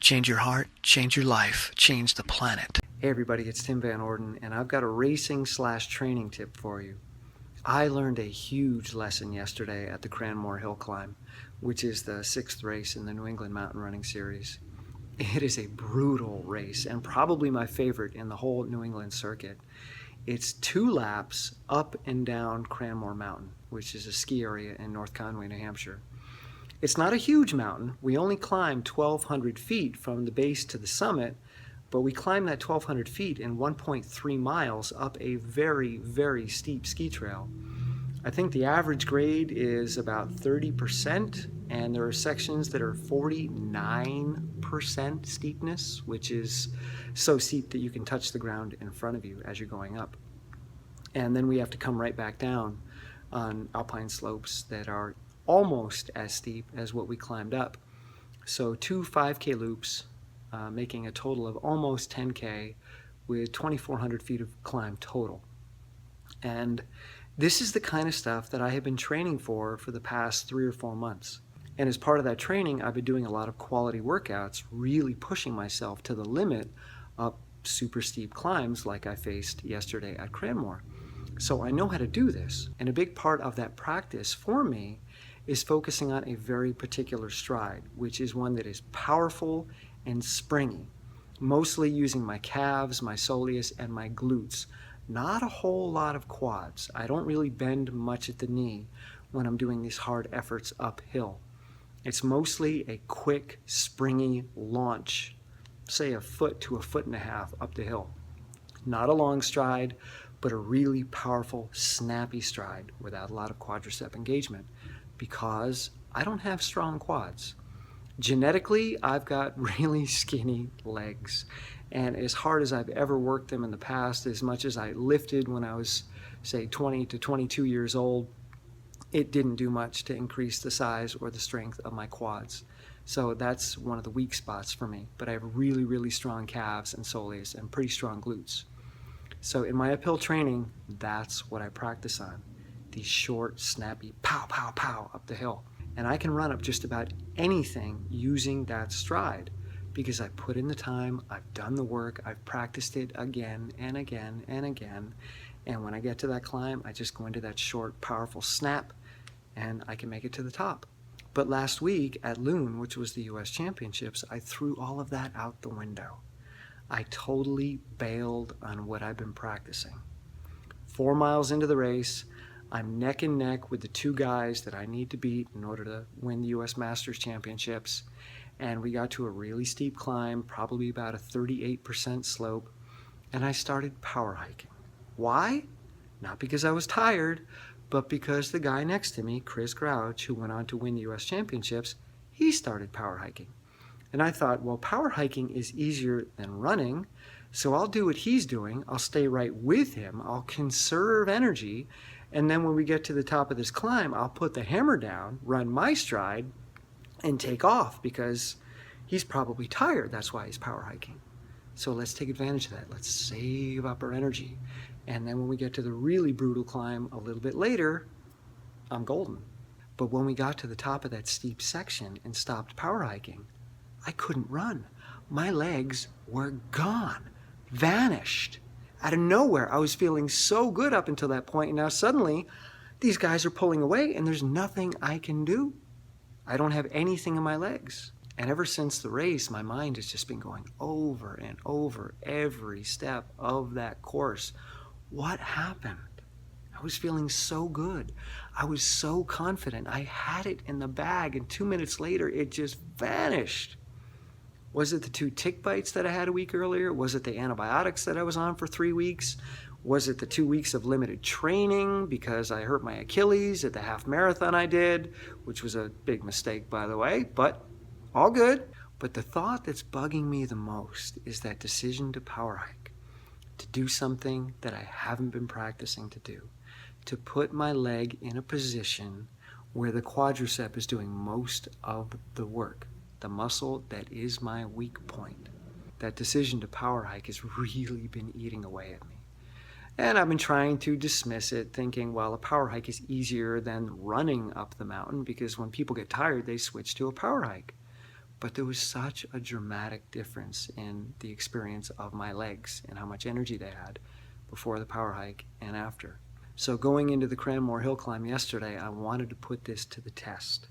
Change your heart, change your life, change the planet. Hey everybody, it's Tim Van Orden, and I've got a racing/training tip for you. I learned a huge lesson yesterday at the Cranmore Hill Climb, which is the 6th race in the New England Mountain Running Series. It is a brutal race, and probably my favorite in the whole New England circuit. It's 2 laps up and down Cranmore Mountain, which is a ski area in North Conway, New Hampshire. It's not a huge mountain. We only climb 1,200 feet from the base to the summit, but we climb that 1,200 feet in 1.3 miles up a very, very steep ski trail. I think the average grade is about 30%, and there are sections that are 49% steepness, which is so steep that you can touch the ground in front of you as you're going up. And then we have to come right back down on alpine slopes that are almost as steep as what we climbed up. So 2 5K loops, making a total of almost 10K with 2,400 feet of climb total. And this is the kind of stuff that I have been training for the past 3 or 4 months. And as part of that training, I've been doing a lot of quality workouts, really pushing myself to the limit up super steep climbs like I faced yesterday at Cranmore. So I know how to do this. And a big part of that practice for me is focusing on a very particular stride, which is one that is powerful and springy, mostly using my calves, my soleus, and my glutes. Not a whole lot of quads. I don't really bend much at the knee when I'm doing these hard efforts uphill. It's mostly a quick, springy launch, say 1 foot to 1.5 feet up the hill. Not a long stride, but a really powerful, snappy stride without a lot of quadricep engagement, because I don't have strong quads. Genetically, I've got really skinny legs, and as hard as I've ever worked them in the past, as much as I lifted when I was, say, 20 to 22 years old, it didn't do much to increase the size or the strength of my quads. So that's one of the weak spots for me, but I have really, really strong calves and soleus and pretty strong glutes. So in my uphill training, that's what I practice on. These short, snappy, pow, pow, pow up the hill. And I can run up just about anything using that stride because I put in the time, I've done the work, I've practiced it again and again and again. And when I get to that climb, I just go into that short, powerful snap and I can make it to the top. But last week at Loon, which was the US Championships, I threw all of that out the window. I totally bailed on what I've been practicing. 4 miles into the race, I'm neck and neck with the 2 guys that I need to beat in order to win the US Masters Championships. And we got to a really steep climb, probably about a 38% slope, and I started power hiking. Why? Not because I was tired, but because the guy next to me, Chris Grouch, who went on to win the US Championships, he started power hiking. And I thought, well, power hiking is easier than running, so I'll do what he's doing. I'll stay right with him. I'll conserve energy. And then when we get to the top of this climb, I'll put the hammer down, run my stride, and take off because he's probably tired. That's why he's power hiking. So let's take advantage of that. Let's save up our energy. And then when we get to the really brutal climb a little bit later, I'm golden. But when we got to the top of that steep section and stopped power hiking, I couldn't run. My legs were gone, vanished. Out of nowhere, I was feeling so good up until that point, and now suddenly these guys are pulling away and there's nothing I can do. I don't have anything in my legs. And ever since the race, my mind has just been going over and over every step of that course. What happened? I was feeling so good. I was so confident. I had it in the bag, and 2 minutes later, it just vanished. Was it the 2 tick bites that I had a week earlier? Was it the antibiotics that I was on for 3 weeks? Was it the 2 weeks of limited training because I hurt my Achilles at the half marathon I did, which was a big mistake, by the way, but all good. But the thought that's bugging me the most is that decision to power hike, to do something that I haven't been practicing to do, to put my leg in a position where the quadricep is doing most of the work. The muscle that is my weak point. That decision to power hike has really been eating away at me. And I've been trying to dismiss it, thinking, well, a power hike is easier than running up the mountain because when people get tired, they switch to a power hike. but there was such a dramatic difference in the experience of my legs and how much energy they had before the power hike and after. So going into the Cranmore Hill Climb yesterday, I wanted to put this to the test.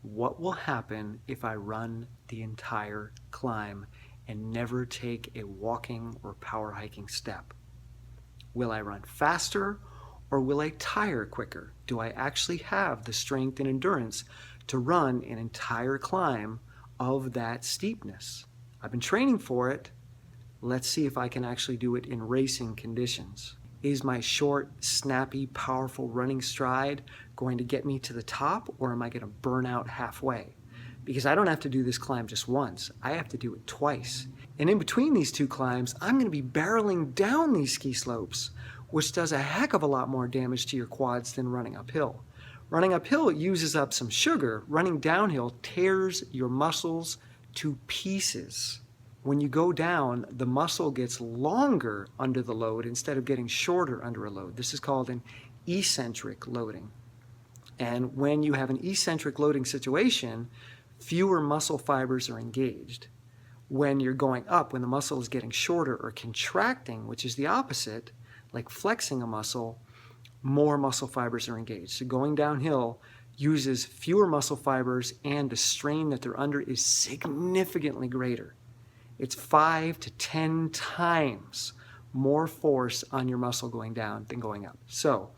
What will happen if I run the entire climb and never take a walking or power hiking step? Will I run faster or will I tire quicker? Do I actually have the strength and endurance to run an entire climb of that steepness? I've been training for it. Let's see if I can actually do it in racing conditions. Is my short, snappy, powerful running stride going to get me to the top, or am I going to burn out halfway? Because I don't have to do this climb just once. I have to do it twice. And in between these two climbs, I'm going to be barreling down these ski slopes, which does a heck of a lot more damage to your quads than running uphill. Running uphill uses up some sugar. Running downhill tears your muscles to pieces. When you go down, the muscle gets longer under the load instead of getting shorter under a load. This is called an eccentric loading. And when you have an eccentric loading situation, fewer muscle fibers are engaged. When you're going up, when the muscle is getting shorter or contracting, which is the opposite, like flexing a muscle, more muscle fibers are engaged. So going downhill uses fewer muscle fibers, and the strain that they're under is significantly greater. It's 5 to 10 times more force on your muscle going down than going up. So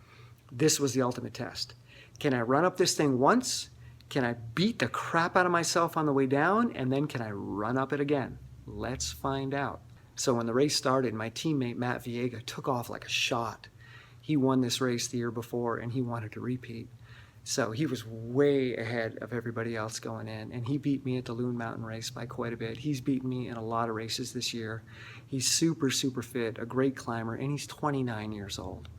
this was the ultimate test. Can I run up this thing once? Can I beat the crap out of myself on the way down? And then can I run up it again? Let's find out. So when the race started, my teammate Matt Viega took off like a shot. He won this race the year before and he wanted to repeat. So he was way ahead of everybody else going in, and he beat me at the Loon Mountain race by quite a bit. He's beaten me in a lot of races this year. He's super, super fit, a great climber, and he's 29 years old.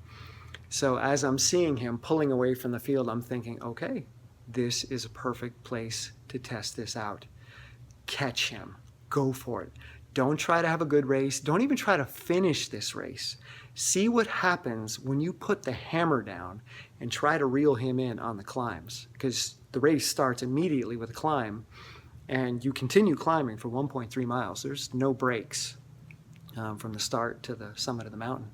So as I'm seeing him pulling away from the field, I'm thinking, okay, this is a perfect place to test this out. Catch him. Go for it. Don't try to have a good race. Don't even try to finish this race. See what happens when you put the hammer down and try to reel him in on the climbs, because the race starts immediately with a climb and you continue climbing for 1.3 miles. There's no breaks from the start to the summit of the mountain.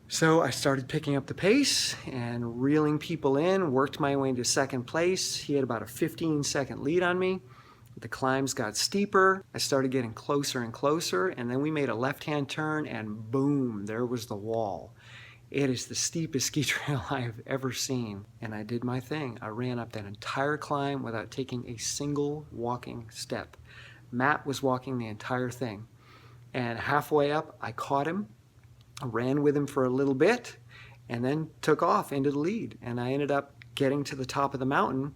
So I started picking up the pace and reeling people in, worked my way into second place. He had about a 15-second lead on me. The climbs got steeper. I started getting closer and closer, and then we made a left-hand turn, and boom, there was the wall. It is the steepest ski trail I have ever seen, and I did my thing. I ran up that entire climb without taking a single walking step. Matt was walking the entire thing, and halfway up, I caught him, I ran with him for a little bit, and then took off into the lead, and I ended up getting to the top of the mountain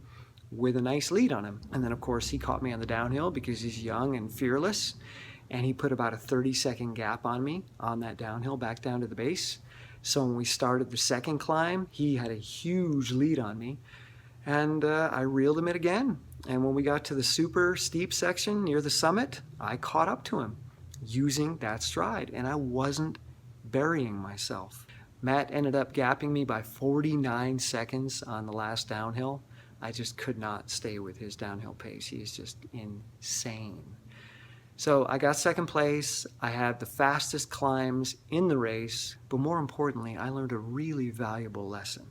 with a nice lead on him. And then of course he caught me on the downhill because he's young and fearless, and he put about a 30-second gap on me on that downhill back down to the base. So when we started the second climb, he had a huge lead on me, and I reeled him in again. And when we got to the super steep section near the summit, I caught up to him using that stride, and I wasn't burying myself. Matt ended up gapping me by 49 seconds on the last downhill. I just could not stay with his downhill pace. He is just insane. So I got second place. I had the fastest climbs in the race, but more importantly, I learned a really valuable lesson.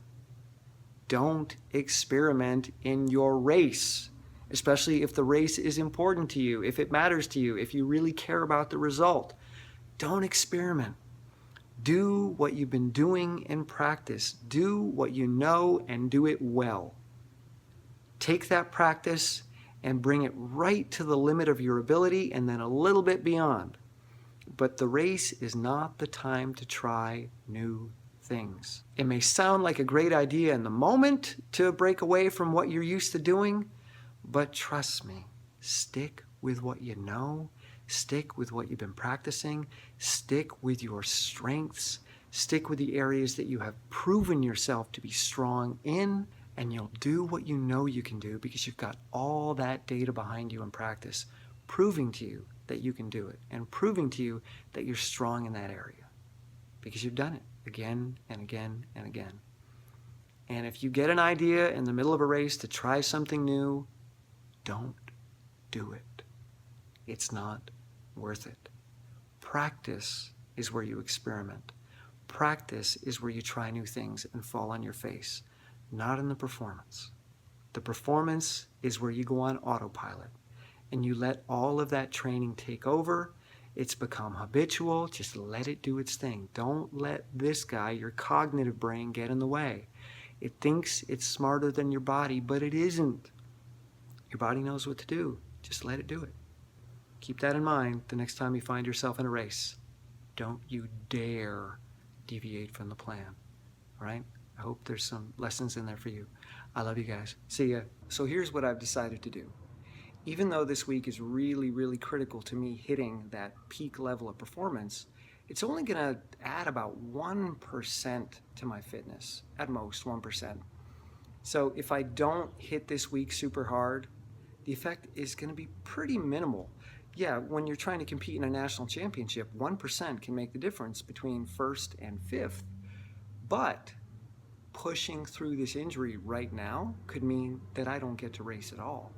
Don't experiment in your race, especially if the race is important to you, if it matters to you, if you really care about the result. Don't experiment. Do what you've been doing in practice. Do what you know and do it well. Take that practice and bring it right to the limit of your ability and then a little bit beyond. But the race is not the time to try new things. It may sound like a great idea in the moment to break away from what you're used to doing, but trust me, stick with what you know, stick with what you've been practicing, stick with your strengths, stick with the areas that you have proven yourself to be strong in, and you'll do what you know you can do because you've got all that data behind you in practice, proving to you that you can do it and proving to you that you're strong in that area because you've done it again and again and again. And if you get an idea in the middle of a race to try something new, don't do it. It's not worth it. Practice is where you experiment. Practice is where you try new things and fall on your face, not in the performance. The performance is where you go on autopilot and you let all of that training take over. It's become habitual. Just let it do its thing. Don't let this guy, your cognitive brain, get in the way. It thinks it's smarter than your body, but it isn't. Your body knows what to do. Just let it do it. Keep that in mind the next time you find yourself in a race. Don't you dare deviate from the plan. All right? I hope there's some lessons in there for you. I love you guys. See ya. So here's what I've decided to do. Even though this week is really, really critical to me hitting that peak level of performance, it's only going to add about 1% to my fitness, at most 1%. So if I don't hit this week super hard, the effect is going to be pretty minimal. Yeah, when you're trying to compete in a national championship, 1% can make the difference between first and fifth. But pushing through this injury right now could mean that I don't get to race at all.